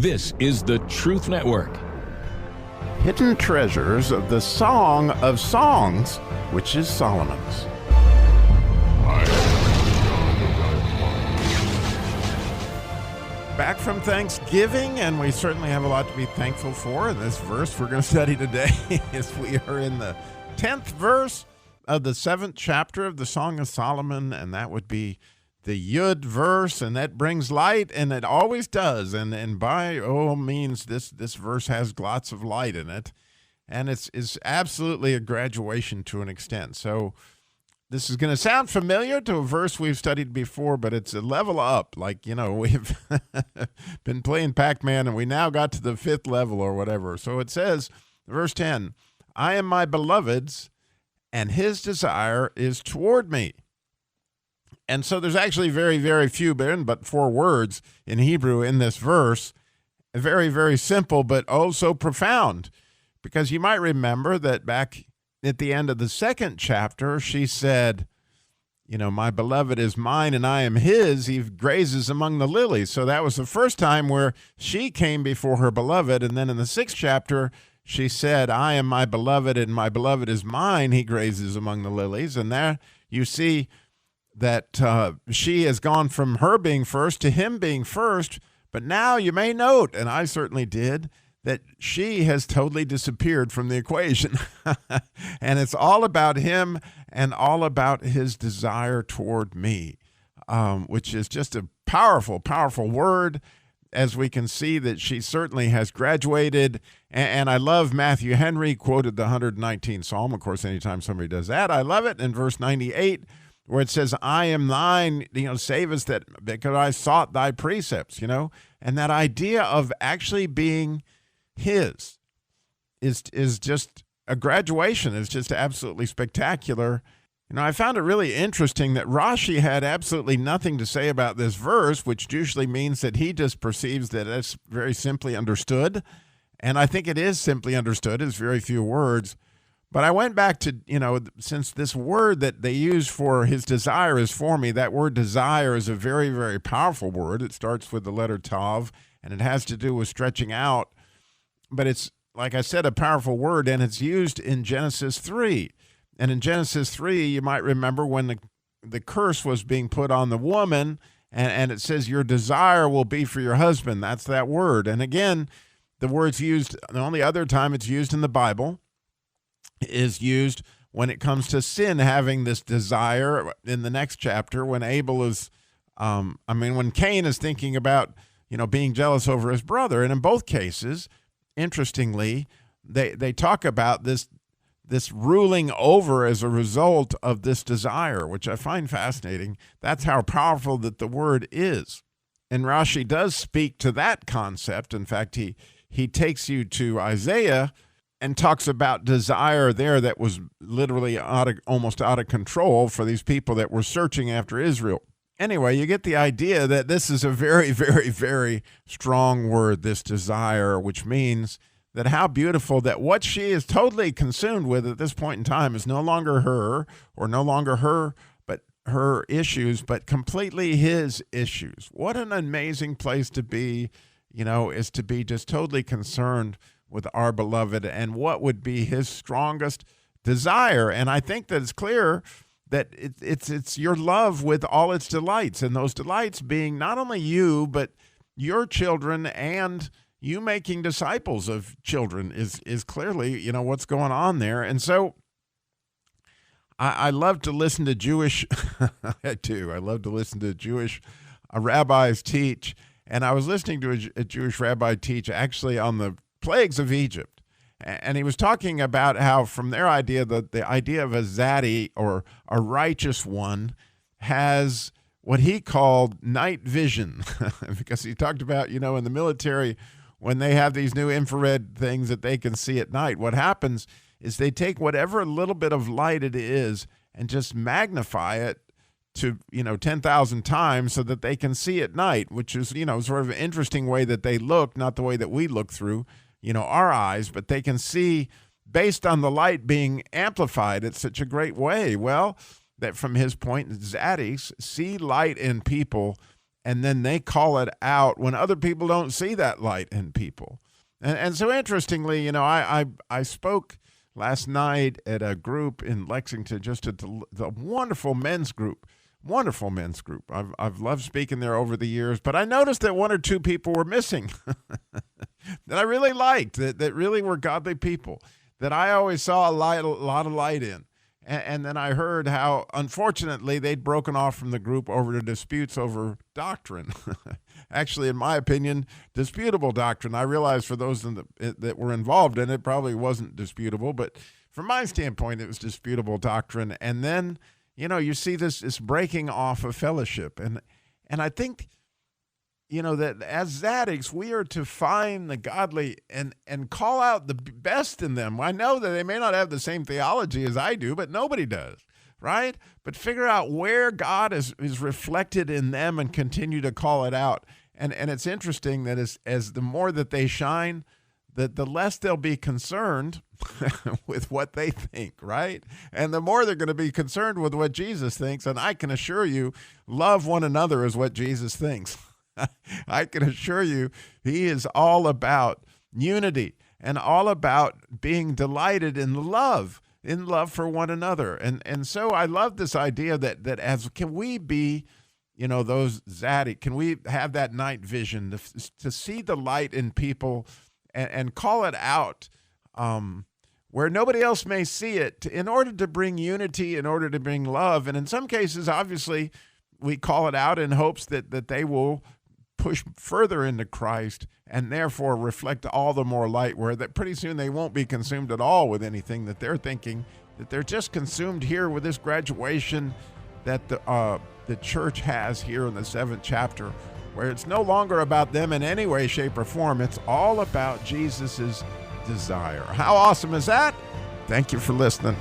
This is the Truth Network. Hidden treasures of the Song of Songs, which is Solomon's. Back from Thanksgiving, and we certainly have a lot to be thankful for. In this verse we're going to study today is we are in the 10th verse of the 7th chapter of the Song of Solomon, and that would be the Yud verse, and that brings light, and it always does. And by all means, this verse has lots of light in it, and it's absolutely a graduation to an extent. So this is going to sound familiar to a verse we've studied before, but it's a level up. Like, you know, we've been playing Pac-Man, and we now got to the 5th level or whatever. So it says, verse 10, I am my beloved's, and his desire is toward me. And so there's actually very, very few, but 4 words in Hebrew in this verse. Very, very simple, but oh so profound. Because you might remember that back at the end of the 2nd chapter, she said, you know, my beloved is mine and I am his. He grazes among the lilies. So that was the first time where she came before her beloved. And then in the 6th chapter, she said, I am my beloved and my beloved is mine. He grazes among the lilies. And there you see that she has gone from her being first to him being first. But now you may note, and I certainly did, that she has totally disappeared from the equation. And it's all about him and all about his desire toward me, which is just a powerful, powerful word, as we can see that she certainly has graduated. And I love Matthew Henry quoted the 119th Psalm. Of course, anytime somebody does that, I love it. In verse 98, where it says, I am thine, you know, save us that because I sought thy precepts, you know, and that idea of actually being his is just a graduation. It's just absolutely spectacular. You know, I found it really interesting that Rashi had absolutely nothing to say about this verse, which usually means that he just perceives that it's very simply understood. And I think it is simply understood. It's very few words. But I went back to, you know, since this word that they use for his desire is for me, that word desire is a very, very powerful word. It starts with the letter tav, and it has to do with stretching out. But it's, like I said, a powerful word, and it's used in Genesis 3. And in Genesis 3, you might remember when the curse was being put on the woman, and it says, your desire will be for your husband. That's that word. And again, the word's used, the only other time it's used in the Bible is used when it comes to sin having this desire in the next chapter when Abel is, when Cain is thinking about, you know, being jealous over his brother. And in both cases, interestingly, they talk about this ruling over as a result of this desire, which I find fascinating. That's how powerful that the word is. And Rashi does speak to that concept. In fact, he takes you to Isaiah and talks about desire there that was literally almost out of control for these people that were searching after Israel. Anyway, you get the idea that this is a very, very, very strong word, this desire, which means that how beautiful that what she is totally consumed with at this point in time is no longer her but her issues, but completely his issues. What an amazing place to be, you know, is to be just totally concerned with our beloved and what would be his strongest desire. And I think that it's clear that it's your love with all its delights, and those delights being not only you, but your children and you making disciples of children is clearly, you know, what's going on there. And so I love to listen to Jewish, I do. I love to listen to Jewish rabbis teach. And I was listening to a Jewish rabbi teach actually on the plagues of Egypt. And he was talking about how from their idea, the idea of a zaddy or a righteous one has what he called night vision, because he talked about, you know, in the military, when they have these new infrared things that they can see at night, what happens is they take whatever little bit of light it is and just magnify it to, you know, 10,000 times so that they can see at night, which is, you know, sort of an interesting way that they look, not the way that we look through, you know, our eyes, but they can see based on the light being amplified. It's such a great way. Well, that from his point, zaddies see light in people and then they call it out when other people don't see that light in people. And so interestingly, I spoke last night at a group in Lexington, just at the wonderful men's group. Wonderful men's group. I've loved speaking there over the years, but I noticed that one or two people were missing that I really liked, that really were godly people, that I always saw a lot of light in. And then I heard how, unfortunately, they'd broken off from the group over to disputes over doctrine. Actually, in my opinion, disputable doctrine. I realize for those that were involved in it, probably wasn't disputable, but from my standpoint, it was disputable doctrine. And then, you see this breaking off of fellowship. And I think, that as Zadoks, we are to find the godly and call out the best in them. I know that they may not have the same theology as I do, but nobody does, right? But figure out where God is reflected in them and continue to call it out. And it's interesting that as the more that they shine, that the less they'll be concerned with what they think, right? And the more they're going to be concerned with what Jesus thinks. And I can assure you, love one another is what Jesus thinks. I can assure you, he is all about unity and all about being delighted in love for one another. And so I love this idea that as can we be, those Zadoks, can we have that night vision to see the light in people and call it out where nobody else may see it in order to bring unity, in order to bring love. And in some cases, obviously, we call it out in hopes that they will push further into Christ and therefore reflect all the more light, where that pretty soon they won't be consumed at all with anything that they're thinking, that they're just consumed here with this graduation that the church has here in the 7th chapter, where it's no longer about them in any way, shape, or form. It's all about Jesus's desire. How awesome is that? Thank you for listening.